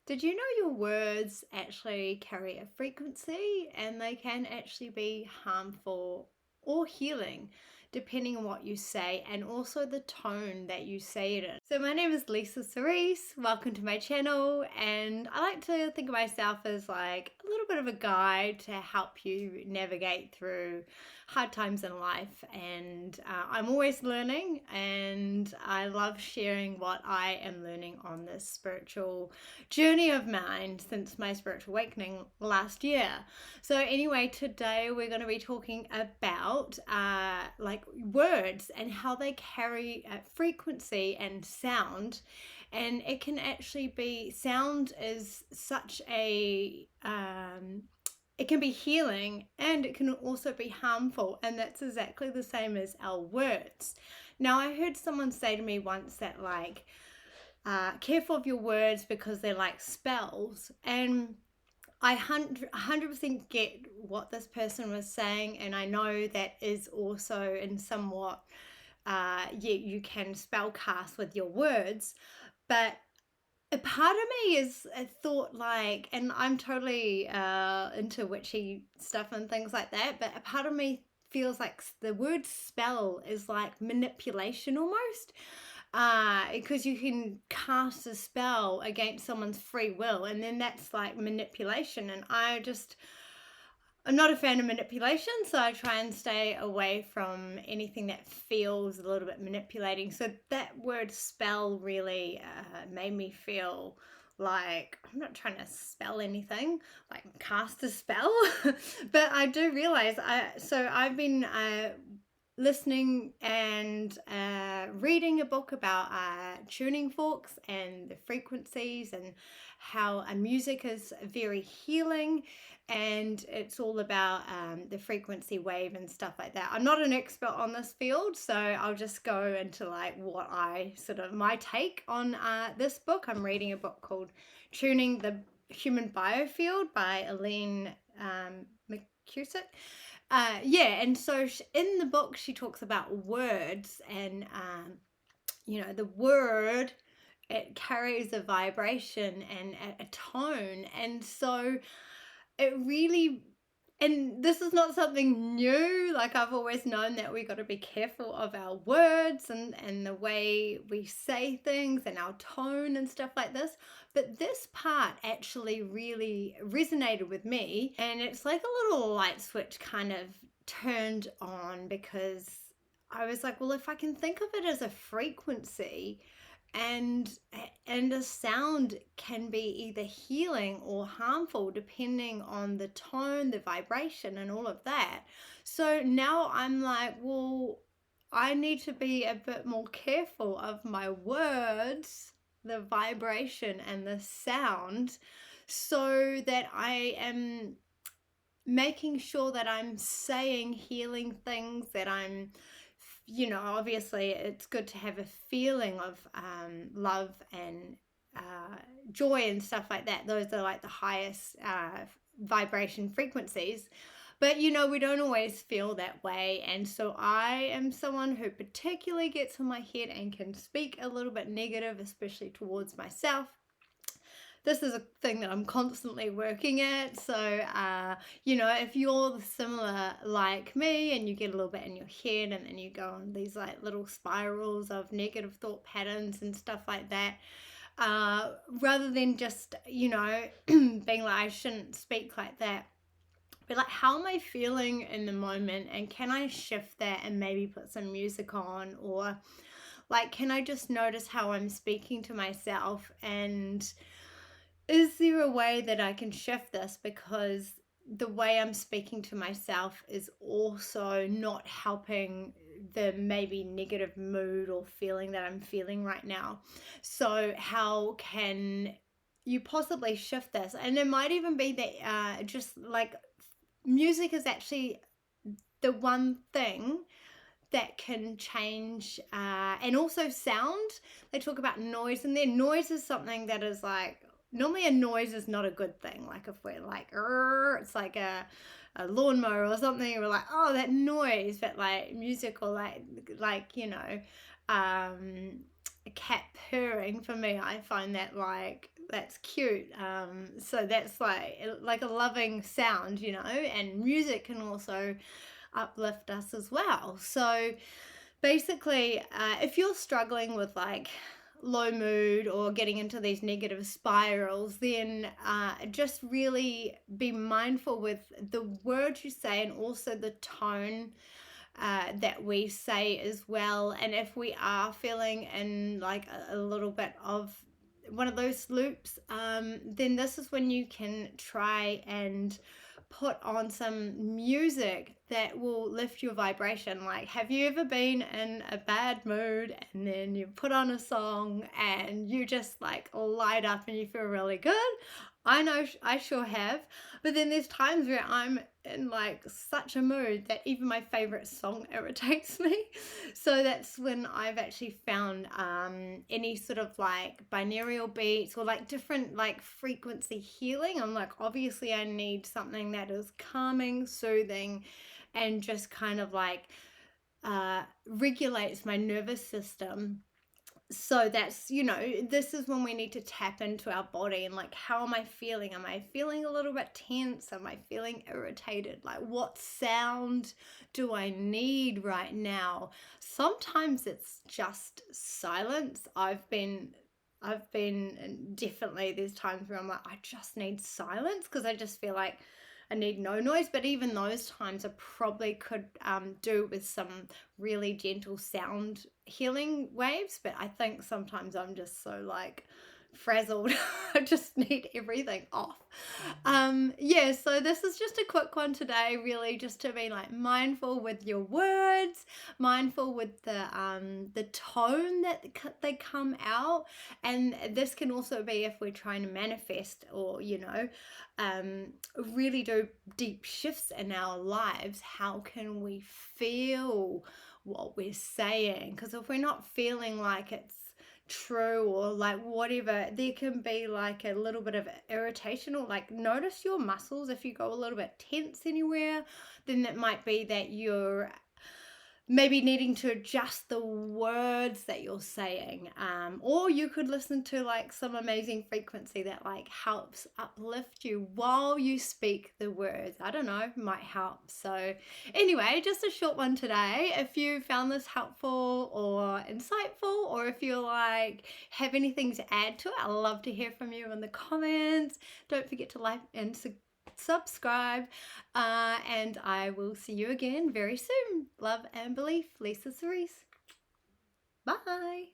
Did you know your words actually carry a frequency and they can actually be harmful or healing depending on what you say and also the tone that you say it in? So, my name is Lisa Cerise. Welcome to my channel, and I like to think of myself as like a little bit of a guide to help you navigate through hard times in life. And I'm always learning, and I love sharing what I am learning on this spiritual journey of mine since my spiritual awakening last year. So anyway, today we're going to be talking about like words and how they carry frequency and sound. And it can actually be, sound is such a it can be healing and it can also be harmful, and that's exactly the same as our words. Now, I heard someone say to me once that like careful of your words because they're like spells. And I 100% get what this person was saying, and I know that is also in somewhat, yeah, you can spell cast with your words, but a part of me is a thought like, and I'm totally into witchy stuff and things like that, but a part of me feels like the word spell is like manipulation almost, because you can cast a spell against someone's free will, and then that's like manipulation. And I'm not a fan of manipulation, so I try and stay away from anything that feels a little bit manipulating. So that word spell really made me feel like I'm not trying to spell anything, like cast a spell. But I do realize I've been listening and reading a book about tuning forks and the frequencies, and how music is very healing, and it's all about the frequency wave and stuff like that. I'm not an expert on this field, so I'll just go into like what I sort of my take on this book. I'm reading a book called Tuning the Human Biofield by Eileen McKusick. Yeah, and so in the book she talks about words, and the word, it carries a vibration and a tone, and so it really, and this is not something new. Like, I've always known that we got to be careful of our words and the way we say things and our tone and stuff like this. But this part actually really resonated with me, and it's like a little light switch kind of turned on, because I was like, well, if I can think of it as a frequency, and a sound can be either healing or harmful depending on the tone, the vibration, and all of that. So now I'm like, well, I need to be a bit more careful of my words, the vibration and the sound, so that I am making sure that I'm saying healing things, that I'm, obviously it's good to have a feeling of love and joy and stuff like that. Those are like the highest vibration frequencies. But we don't always feel that way. And so I am someone who particularly gets in my head and can speak a little bit negative, especially towards myself. This is a thing that I'm constantly working at. So, if you're similar like me and you get a little bit in your head and then you go on these like little spirals of negative thought patterns and stuff like that, rather than just, being like, I shouldn't speak like that, but like, how am I feeling in the moment, and can I shift that and maybe put some music on, or like, can I just notice how I'm speaking to myself, and is there a way that I can shift this? Because the way I'm speaking to myself is also not helping the maybe negative mood or feeling that I'm feeling right now. So how can you possibly shift this? And it might even be that just like music is actually the one thing that can change, and also sound. They talk about noise, and then noise is something that is like, normally a noise is not a good thing. Like if we're like, it's like a lawnmower or something, we're like, oh, that noise. But like music, or like a cat purring, for me, I find that like that's cute. So that's like a loving sound, you know, and music can also uplift us as well. So basically, if you're struggling with like low mood or getting into these negative spirals, then just really be mindful with the words you say and also the tone that we say as well. And if we are feeling in like a little bit of one of those loops, then this is when you can try and put on some music that will lift your vibration. Like, have you ever been in a bad mood and then you put on a song and you just like light up and you feel really good? I know I sure have. But then there's times where I'm in like such a mood that even my favorite song irritates me. So that's when I've actually found any sort of like binaural beats or like different like frequency healing. I'm like, obviously I need something that is calming, soothing, and just kind of like regulates my nervous system. So that's, you know, this is when we need to tap into our body and like, how am I feeling? Am I feeling a little bit tense? Am I feeling irritated? Like, what sound do I need right now? Sometimes it's just silence. I've been definitely, there's times where I'm like, I just need silence because I just feel like I need no noise. But even those times I probably could do with some really gentle sound healing waves. But I think sometimes I'm just so like frazzled. I just need everything off. Yeah, so this is just a quick one today, really, just to be like mindful with your words, mindful with the tone that they come out. And this can also be if we're trying to manifest, or you know, really do deep shifts in our lives. How can we feel what we're saying? Because if we're not feeling like it's true or like whatever, there can be like a little bit of irritation, or like notice your muscles. If you go a little bit tense anywhere, then that might be that you're maybe needing to adjust the words that you're saying, or you could listen to like some amazing frequency that like helps uplift you while you speak the words. I don't know, might help. So anyway, just a short one today. If you found this helpful or insightful, or if you like have anything to add to it, I'd love to hear from you in the comments. Don't forget to like and subscribe, and I will see you again very soon. Love and belief, Lisa Cerise. Bye.